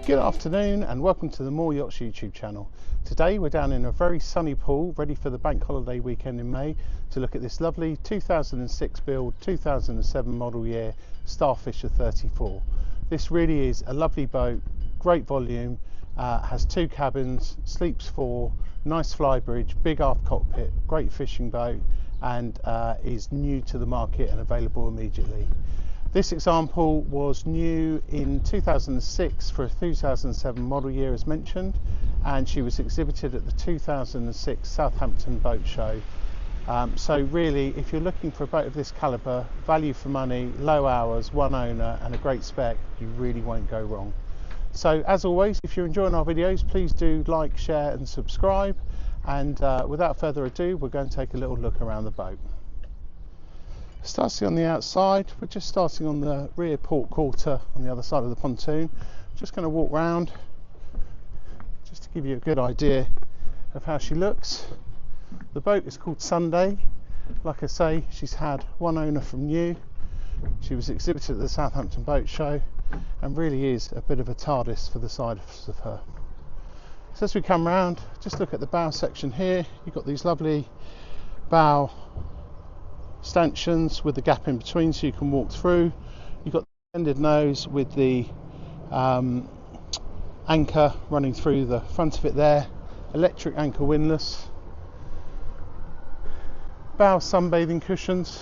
Good afternoon and welcome to the Moore Yachts YouTube channel. Today we're down in a very sunny pool ready for the bank holiday weekend in May to look at this lovely 2006 build, 2007 model year Starfisher 34. This really is a lovely boat, great volume, has two cabins, sleeps four, nice flybridge, big aft cockpit, great fishing boat, and is new to the market and available immediately. This example was new in 2006 for a 2007 model year as mentioned, and she was exhibited at the 2006 Southampton Boat Show. So really, if you're looking for a boat of this calibre, value for money, low hours, one owner and a great spec, you really won't go wrong. So as always, if you're enjoying our videos, please do like, share and subscribe, and without further ado, we're going to take a little look around the boat. Starting on the outside, we're just starting on the rear port quarter on the other side of the pontoon. Just going to walk round just to give you a good idea of how she looks. The boat is called Sunday. Like I say, she's had one owner from new. She was exhibited at the Southampton Boat Show and really is a bit of a TARDIS for the size of her. So as we come round, just look at the bow section here. You've got these lovely bow stanchions with the gap in between so you can walk through. You've got the extended nose with the anchor running through the front of it there, electric anchor windlass, bow sunbathing cushions,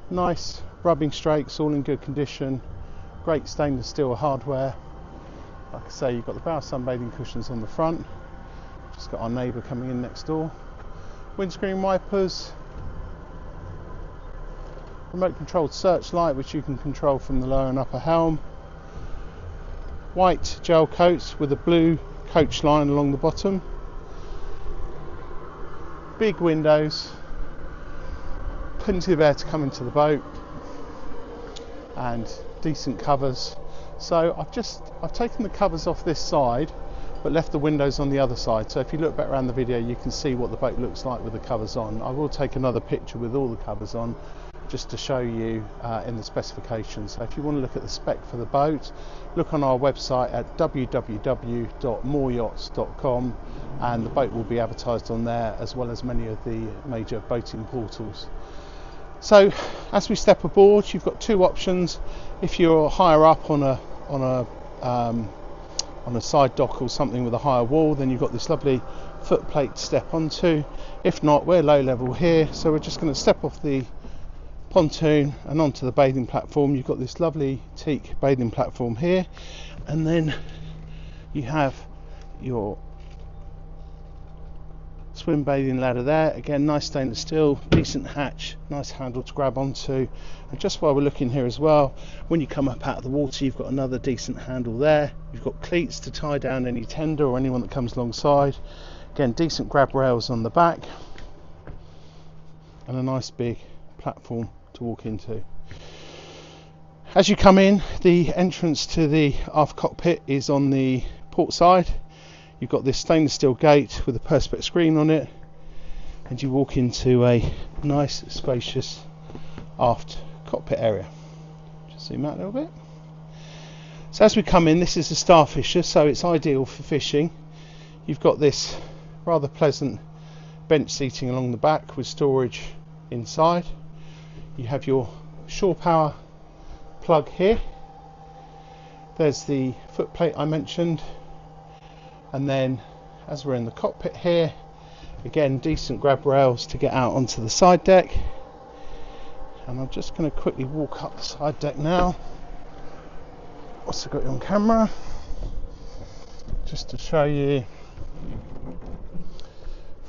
nice rubbing strakes, all in good condition, great stainless steel hardware. Like I say, you've got the bow sunbathing cushions on the front. Just got our neighbour coming in next door. Windscreen wipers, remote controlled searchlight which you can control from the lower and upper helm, white gel coats with a blue coach line along the bottom, big windows, plenty of air to come into the boat, and decent covers. So I've taken the covers off this side but left the windows on the other side, so if you look back around the video you can see what the boat looks like with the covers on. I will take another picture with all the covers on just to show you in the specifications. So if you want to look at the spec for the boat, look on our website at www.mooreyachts.com, and the boat will be advertised on there as well as many of the major boating portals. So as we step aboard, you've got two options. If you're higher up on a side dock or something with a higher wall, then you've got this lovely footplate to step onto. If not, we're low level here, so we're just going to step off the pontoon and onto the bathing platform. You've got this lovely teak bathing platform here, and then you have your swim bathing ladder there. Again, nice stainless steel, decent hatch, nice handle to grab onto. And just while we're looking here as well, when you come up out of the water, you've got another decent handle there. You've got cleats to tie down any tender or anyone that comes alongside. Again, decent grab rails on the back, and a nice big platform to walk into. As you come in, the entrance to the aft cockpit is on the port side. You've got this stainless steel gate with a perspex screen on it, and you walk into a nice spacious aft cockpit area. Just zoom out a little bit. So as we come in, this is a Starfisher, so it's ideal for fishing. You've got this rather pleasant bench seating along the back with storage inside. You have your shore power plug here. There's the footplate I mentioned, and then as we're in the cockpit here, again decent grab rails to get out onto the side deck. And I'm just going to quickly walk up the side deck now. Also got you on camera just to show you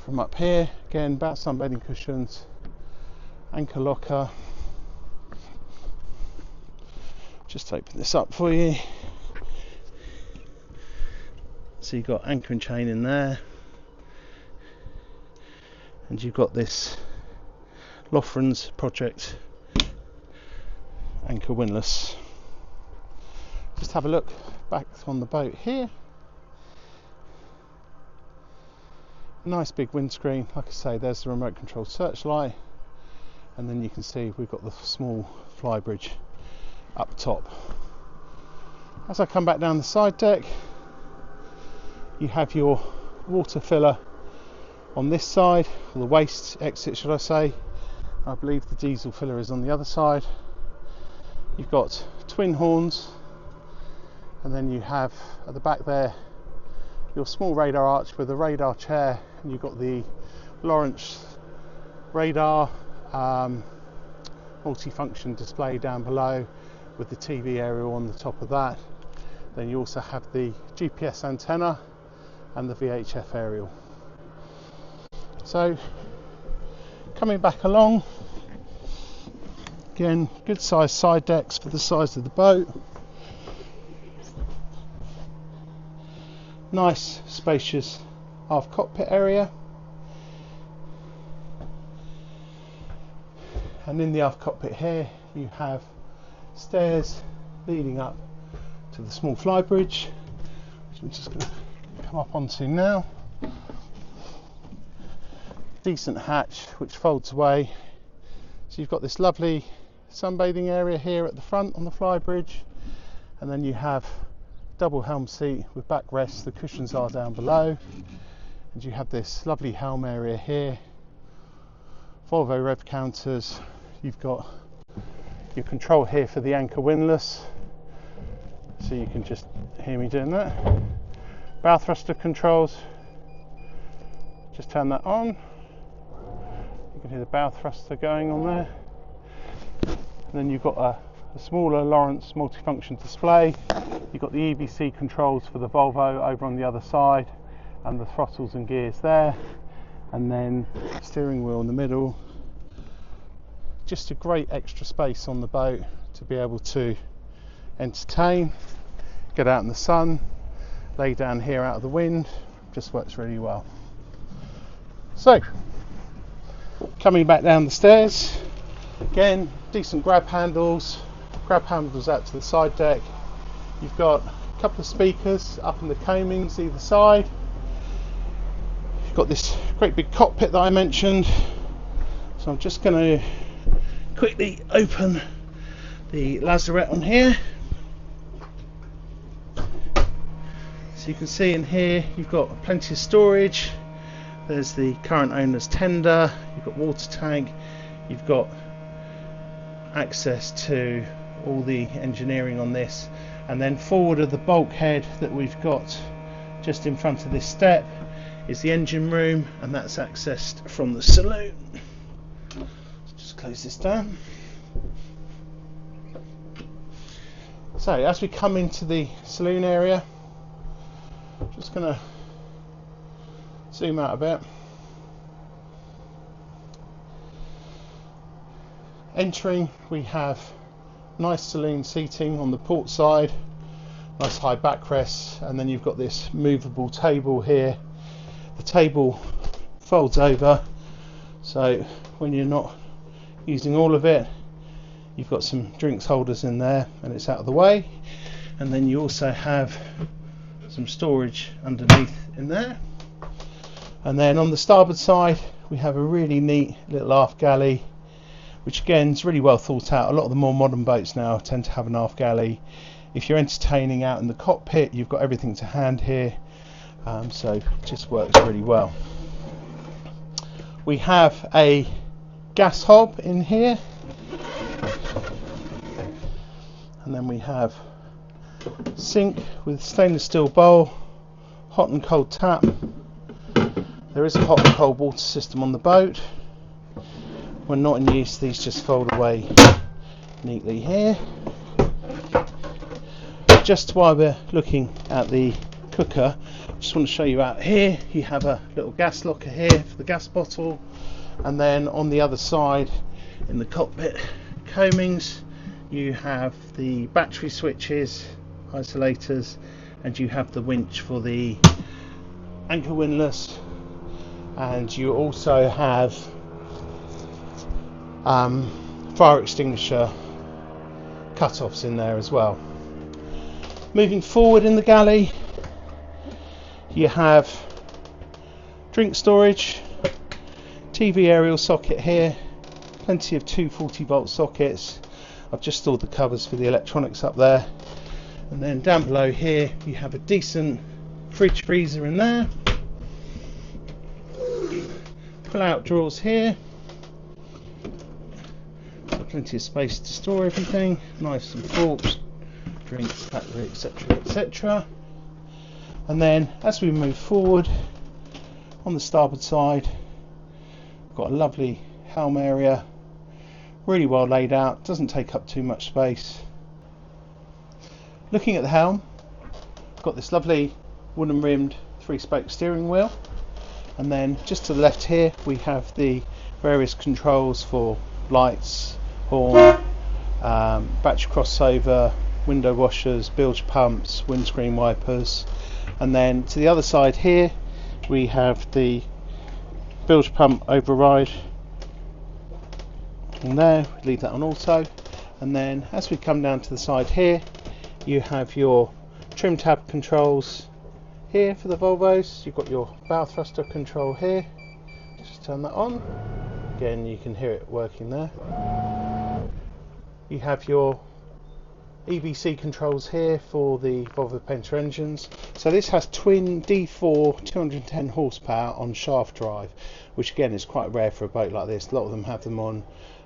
from up here. Again, back sunbathing cushions, anchor locker. Just open this up for you. So you've got anchor and chain in there, and you've got this Loughran's project anchor windlass. Just have a look back on the boat here. Nice big windscreen. Like I say, there's the remote control searchlight, and then you can see we've got the small flybridge up top. As I come back down the side deck, you have your water filler on this side, or the waste exit should I say. I believe the diesel filler is on the other side. You've got twin horns, and then you have at the back there your small radar arch with a radar chair, and you've got the Lawrence radar multifunction display down below with the TV aerial on the top of that. Then you also have the GPS antenna and the VHF aerial. So coming back along, again, good sized side decks for the size of the boat. Nice spacious aft cockpit area, and in the aft cockpit here you have stairs leading up to the small flybridge, which I'm just going to come up onto now. Decent hatch which folds away, so you've got this lovely sunbathing area here at the front on the flybridge, and then you have double helm seat with backrest. The cushions are down below, and you have this lovely helm area here. Volvo rev counters. You've got your control here for the anchor windlass, so you can just hear me doing that. Bow thruster controls. Just turn that on. You can hear the bow thruster going on there. And then you've got a smaller Lawrence multifunction display. You've got the EBC controls for the Volvo over on the other side, and the throttles and gears there, and then steering wheel in the middle. Just a great extra space on the boat to be able to entertain, get out in the sun, lay down here out of the wind. Just works really well. So coming back down the stairs, again, decent grab handles out to the side deck. You've got a couple of speakers up in the coamings either side. You've got this great big cockpit that I mentioned, so I'm just going to quickly open the lazarette on here. So you can see in here you've got plenty of storage. There's the current owner's tender, you've got water tank, you've got access to all the engineering on this, and then forward of the bulkhead that we've got just in front of this step is the engine room, and that's accessed from the saloon. Just close this down. So as we come into the saloon area, just going to zoom out a bit. Entering, we have nice saloon seating on the port side, nice high backrests, and then you've got this movable table here. The table folds over, so when you're not using all of it, you've got some drinks holders in there and it's out of the way. And then you also have some storage underneath in there. And then on the starboard side we have a really neat little aft galley, which again is really well thought out. A lot of the more modern boats now tend to have an aft galley. If you're entertaining out in the cockpit, you've got everything to hand here, so it just works really well. We have a gas hob in here, and then we have sink with stainless steel bowl, hot and cold tap. There is a hot and cold water system on the boat. When not in use, these just fold away neatly here. Just while we're looking at the cooker, I just want to show you out here, you have a little gas locker here for the gas bottle, and then on the other side in the cockpit coamings you have the battery switches, isolators, and you have the winch for the anchor windlass, and you also have fire extinguisher cut-offs in there as well. Moving forward in the galley, you have drink storage, TV aerial socket here, plenty of 240 volt sockets. I've just stored the covers for the electronics up there, and then down below here you have a decent fridge freezer in there, pull out drawers here, got plenty of space to store everything, knives and forks, drinks, cutlery, etc, etc. And then as we move forward on the starboard side, we've got a lovely helm area, really well laid out, doesn't take up too much space. Looking at the helm, we've got this lovely wooden rimmed 3-spoke steering wheel, and then just to the left here we have the various controls for lights, horn, battery crossover, window washers, bilge pumps, windscreen wipers, and then to the other side here we have the bilge pump override on there, leave that on auto, and then as we come down to the side here you have your trim tab controls here for the Volvos. You've got your bow thruster control here, just turn that on, again you can hear it working there. You have your EBC controls here for the Volvo Penta engines. So this has twin D4 210 horsepower on shaft drive, which again is quite rare for a boat like this. A lot of them have them on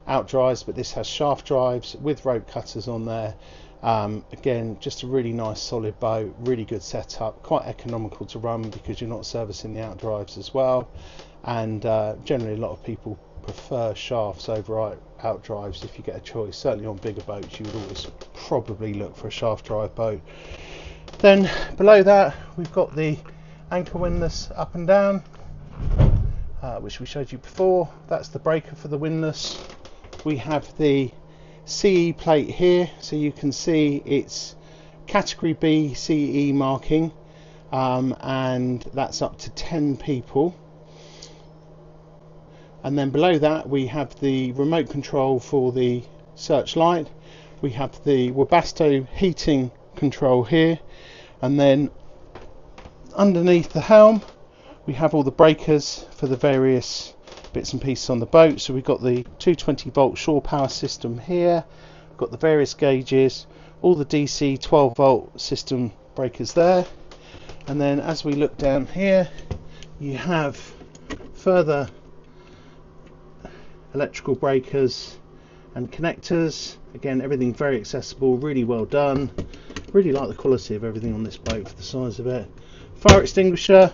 out drives, but this has shaft drives with rope cutters on there. Again, just a really nice solid boat, really good setup, quite economical to run because you're not servicing the out drives as well, and generally a lot of people prefer shafts over out drives if you get a choice. Certainly on bigger boats you would always probably look for a shaft drive boat. Then below that we've got the anchor windlass up and down, which we showed you before. That's the breaker for the windlass. We have the CE plate here, so you can see it's category B CE marking, and that's up to 10 people. And then below that we have the remote control for the searchlight. We have the Webasto heating control here, and then underneath the helm we have all the breakers for the various bits and pieces on the boat. So we've got the 220 volt shore power system here, we've got the various gauges, all the DC 12 volt system breakers there, and then as we look down here you have further electrical breakers and connectors. Again, everything very accessible, really well done. Really like the quality of everything on this boat for the size of it. Fire extinguisher,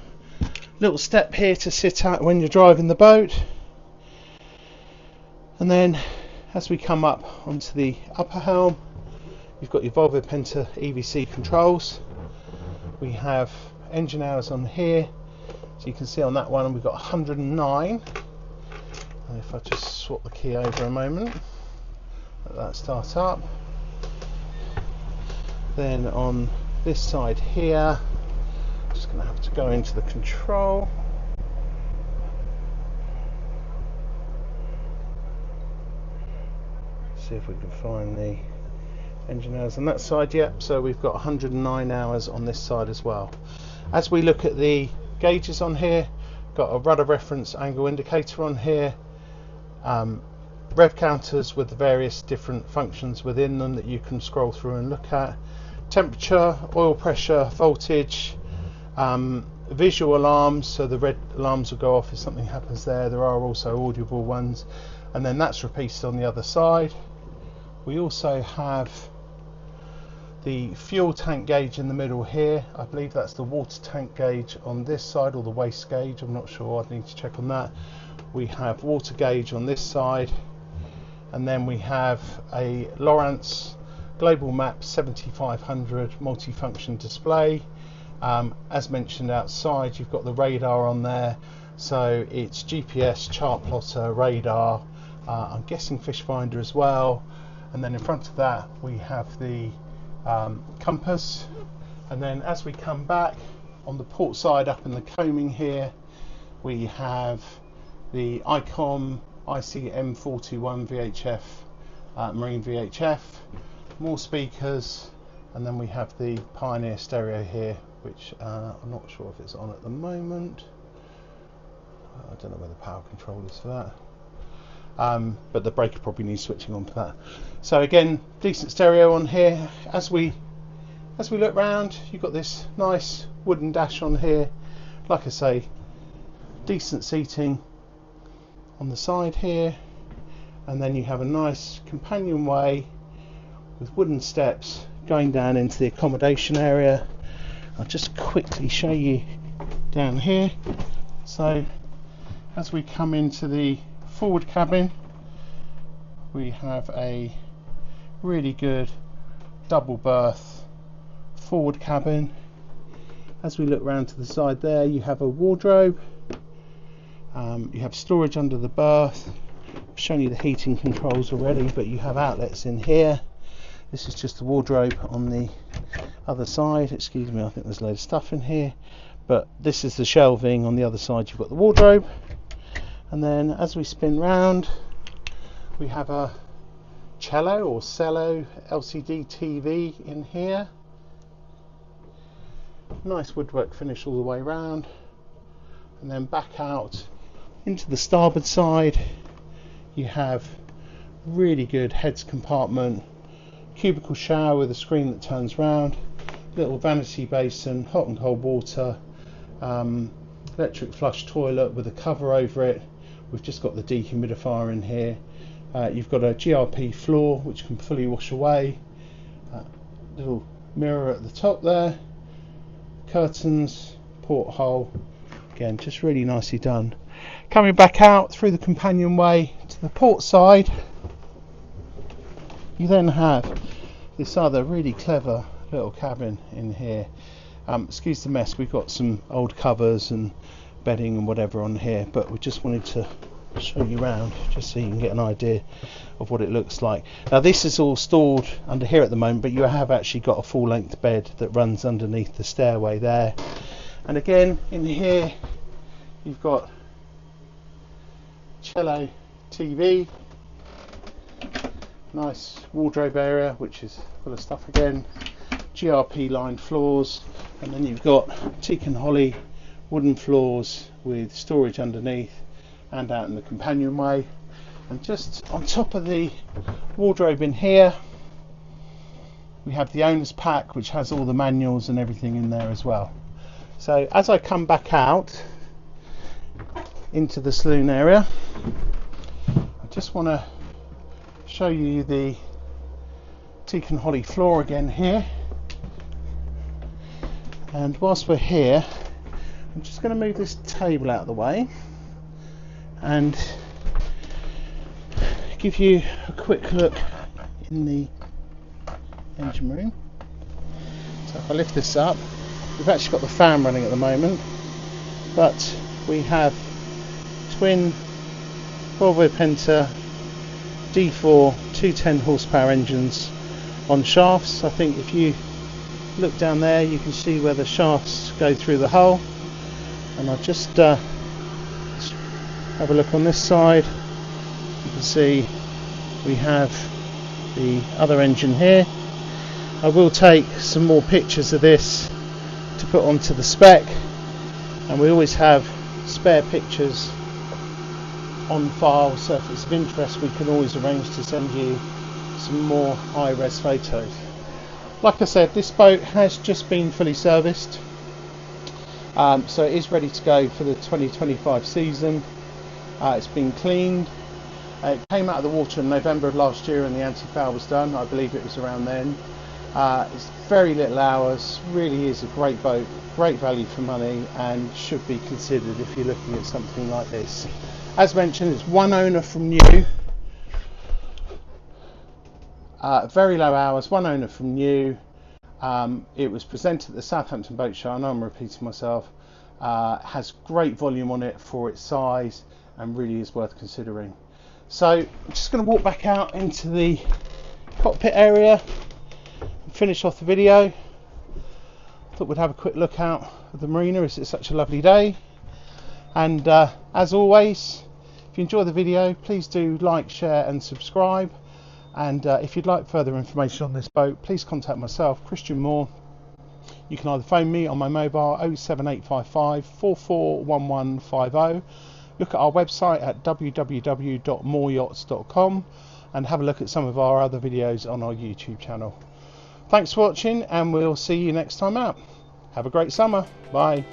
little step here to sit at when you're driving the boat, and then as we come up onto the upper helm you've got your Volvo Penta EBC controls. We have engine hours on here, so you can see on that one we've got 109. And if I just swap the key over a moment, let that start up. Then on this side here, just going to have to go into the control. See if we can find the engine hours on that side. Yep, so we've got 109 hours on this side as well. As we look at the gauges on here, got a rudder reference angle indicator on here, rev counters with the various different functions within them that you can scroll through and look at, temperature, oil pressure, voltage, visual alarms, so the red alarms will go off if something happens there. There are also audible ones, and then that's repeated on the other side. We also have the fuel tank gauge in the middle here. I believe that's the water tank gauge on this side, or the waste gauge, I'm not sure, I need to check on that. We have water gauge on this side, and then we have a Lowrance Global Map 7500 multifunction display. As mentioned outside, you've got the radar on there, so it's GPS, chart plotter, radar, I'm guessing fish finder as well, and then in front of that we have the compass. And then as we come back on the port side up in the coaming here, we have the ICOM ICM41 VHF, marine VHF, more speakers, and then we have the Pioneer stereo here, which I'm not sure if it's on at the moment. I don't know where the power control is for that, but the breaker probably needs switching on for that. So again, decent stereo on here. As we look round, you've got this nice wooden dash on here. Like I say, decent seating on the side here, and then you have a nice companionway with wooden steps going down into the accommodation area. I'll just quickly show you down here. So as we come into the forward cabin, we have a really good double berth forward cabin. As we look round to the side there, you have a wardrobe, you have storage under the berth. I've shown you the heating controls already, but you have outlets in here. This is just the wardrobe on the other side. Excuse me, I think there's a load of stuff in here, but this is the shelving. On the other side you've got the wardrobe, and then as we spin round, we have a cello or cello LCD TV in here. Nice woodwork finish all the way round, and then back out into the starboard side you have really good heads compartment, cubicle shower with a screen that turns round, little vanity basin, hot and cold water, electric flush toilet with a cover over it. We've just got the dehumidifier in here. You've got a GRP floor which can fully wash away, little mirror at the top there, curtains, porthole, again just really nicely done. Coming back out through the companionway to the port side, you then have this other really clever little cabin in here. Excuse the mess, we've got some old covers and bedding and whatever on here, but we just wanted to show you around just so you can get an idea of what it looks like. Now this is all stored under here at the moment, but you have actually got a full length bed that runs underneath the stairway there. And again in here you've got cello TV, nice wardrobe area which is full of stuff again, GRP lined floors, and then you've got teak and holly wooden floors with storage underneath and out in the companionway. And just on top of the wardrobe in here we have the owner's pack which has all the manuals and everything in there as well. So as I come back out into the saloon area, I just want to show you the teak and holly floor again here. And whilst we're here, I'm just going to move this table out of the way and give you a quick look in the engine room. So if I lift this up, we've actually got the fan running at the moment, but we have twin Volvo Penta D4 210 horsepower engines on shafts. I think if you look down there you can see where the shafts go through the hull, and I'll just have a look on this side. You can see we have the other engine here. I will take some more pictures of this to put onto the spec, and we always have spare pictures on file, so if it's of interest we can always arrange to send you some more high-res photos. Like I said, this boat has just been fully serviced, so it is ready to go for the 2025 season. It's been cleaned. It came out of the water in November of last year and the anti-foul was done. I believe it was around then. It's very little hours, really is a great boat, great value for money, and should be considered if you're looking at something like this. As mentioned, it's one owner from new, very low hours, one owner from new. It was presented at the Southampton Boat Show. I know I'm repeating myself. Has great volume on it for its size and really is worth considering. So I'm just going to walk back out into the cockpit area and finish off the video. Thought we'd have a quick look out of the marina as it's such a lovely day. And as always, If you enjoy the video, please do like, share and subscribe. And if you'd like further information on this boat, please contact myself, Christian Moore. You can either phone me on my mobile 07855 441150, look at our website at www.mooreyachts.com, and have a look at some of our other videos on our YouTube channel. Thanks for watching, and we'll see you next time out. Have a great summer. Bye.